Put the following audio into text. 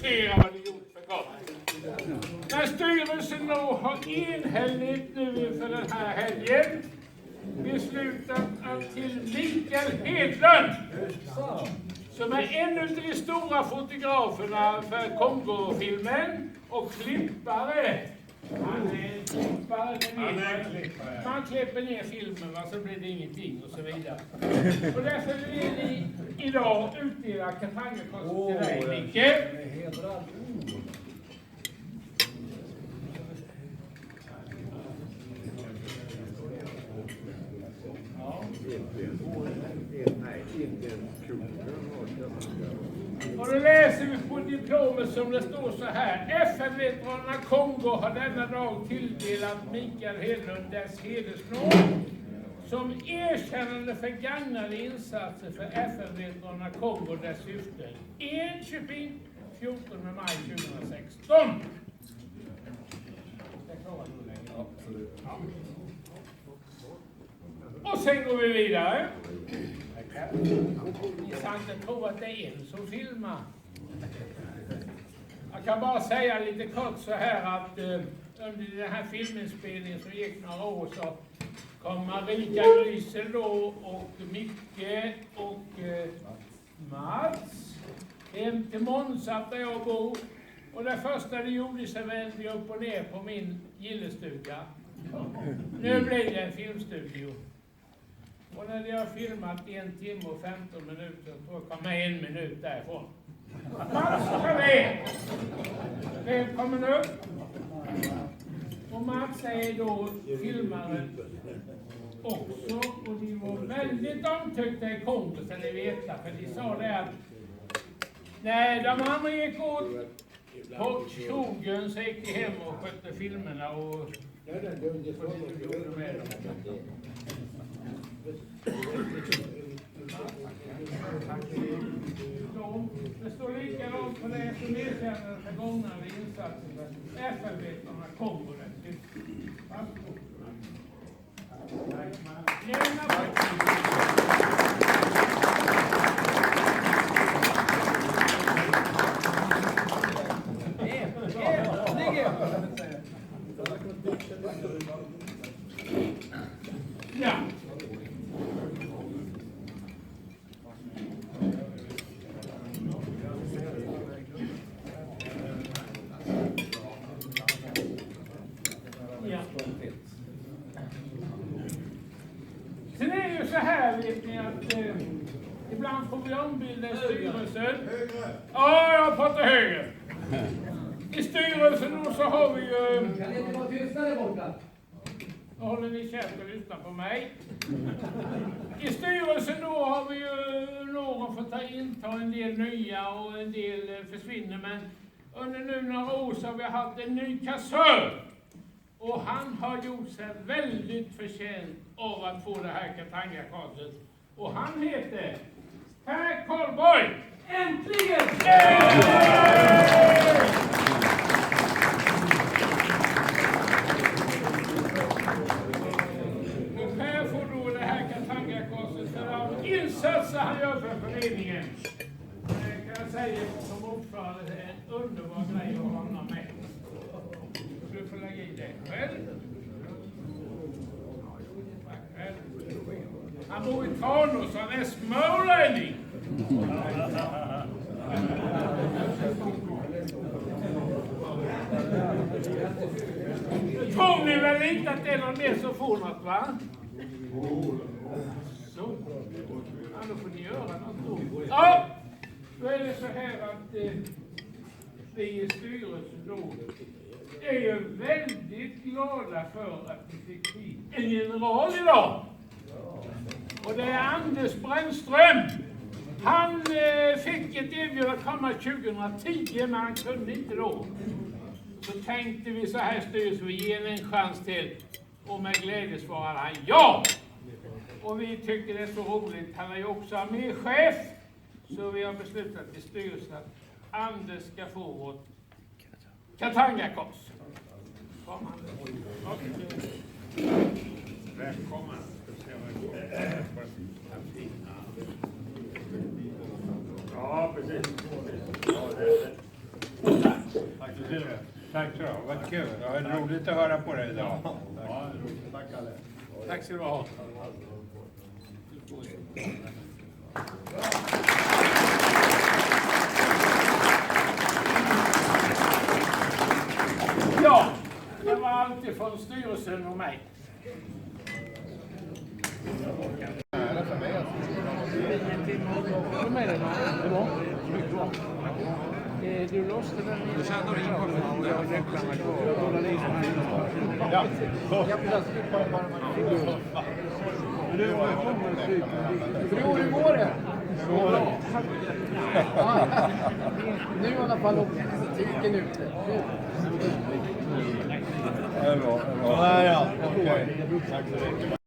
ser vad det gjort för gott. När styrelsen då har enhälligt nu inför den här helgen beslutat att till Mikael Hedlund, som är en av de stora fotograferna för Kongo-filmen och klippare. Han är klippare. Man klipper ner filmen, så blir det ingenting och så vidare. Och därför vill vi idag utdela Katangakorset till dig, Micke. Och då läser vi på diplomet som det står så här. FN-veteranerna Kongo har denna dag tilldelat Mikael Hedlund dess hedersnåd som erkännande för gagnade insatser för FN-veteranerna Kongo och dess syften. Enköping, 14 maj 2016. Och sen går vi vidare. Ni ska inte tro att det är en som filmar. Jag kan bara säga lite kort så här att under den här filminspelningen som gick några år så kom Marika Grisel då och Micke och Mats hem till Månsat där jag bor. Och det första de gjorde så vände jag upp och ner på min gillestuga. Nu blir det en filmstudio. Och när de har filmat 1 timme och 15 minuter så kommer 1 minut därifrån. Mats, kom med! Välkommen upp! Och Mats är då filmare också. Och de var väldigt omtyckta i Kongo, så ni vet. För de sa det att när de andra gick åt på skogen så gick de hem och skötte filmerna och gjorde med dem. Det står likadant på det som erkänner för gångna insatser för FN-vetarna Kongo. Ja. Sen är det ju så här, vet ni, att ibland får vi ombilda i styrelsen. Ja, jag pratar högre. I styrelsen då så har vi ju... Kan ni inte vara tysta där borta? Håller ni käft och lyssnar på mig? I styrelsen då har vi ju någon fått inta en del nya och en del försvinner. Men under nu några år så har vi haft en ny kassör. Och han har gjort sig väldigt förtjänt av att få det här Katangakorset. Och han heter Per Karlborg. Äntligen! Och Per får då det här Katangakorset för de insatser han gör för föreningen. Det kan jag säga som ordförande, det är en underbar grej att ha honom med. Du får lägga i det själv. Han bor i Tranås, han är smålänning. Tror ni väl inte att det är någon mer som får något, va? Så. Ja, då får ni göra något då. Ja, då är det så här att vi i styrelsen då är ju väldigt glada för att vi fick hit en general idag. Och det är Anders Brännström. Han fick ett erbjudande att komma 2010, men han kunde inte då. Så tänkte vi så här styrelsen, vi ger en chans till. Och med glädje svarade han ja. Och vi tycker det är så roligt. Han är ju också arméchef. Så vi har beslutat i styrelsen att Anders ska få vårt Katangakors. Kom Anders. Välkommen. Ja, precis. Ja, Tack så mycket. Vad kul. Det var roligt att höra på dig idag. Tack Kalle. Tack ska du ha. Ja, det var allt från styrelsen och mig. Du låste den i... Du känner dig inkommen. Ja, Hur går det? Nu i alla fall optiken ute. det är bra. Ja, okej. Tack så mycket.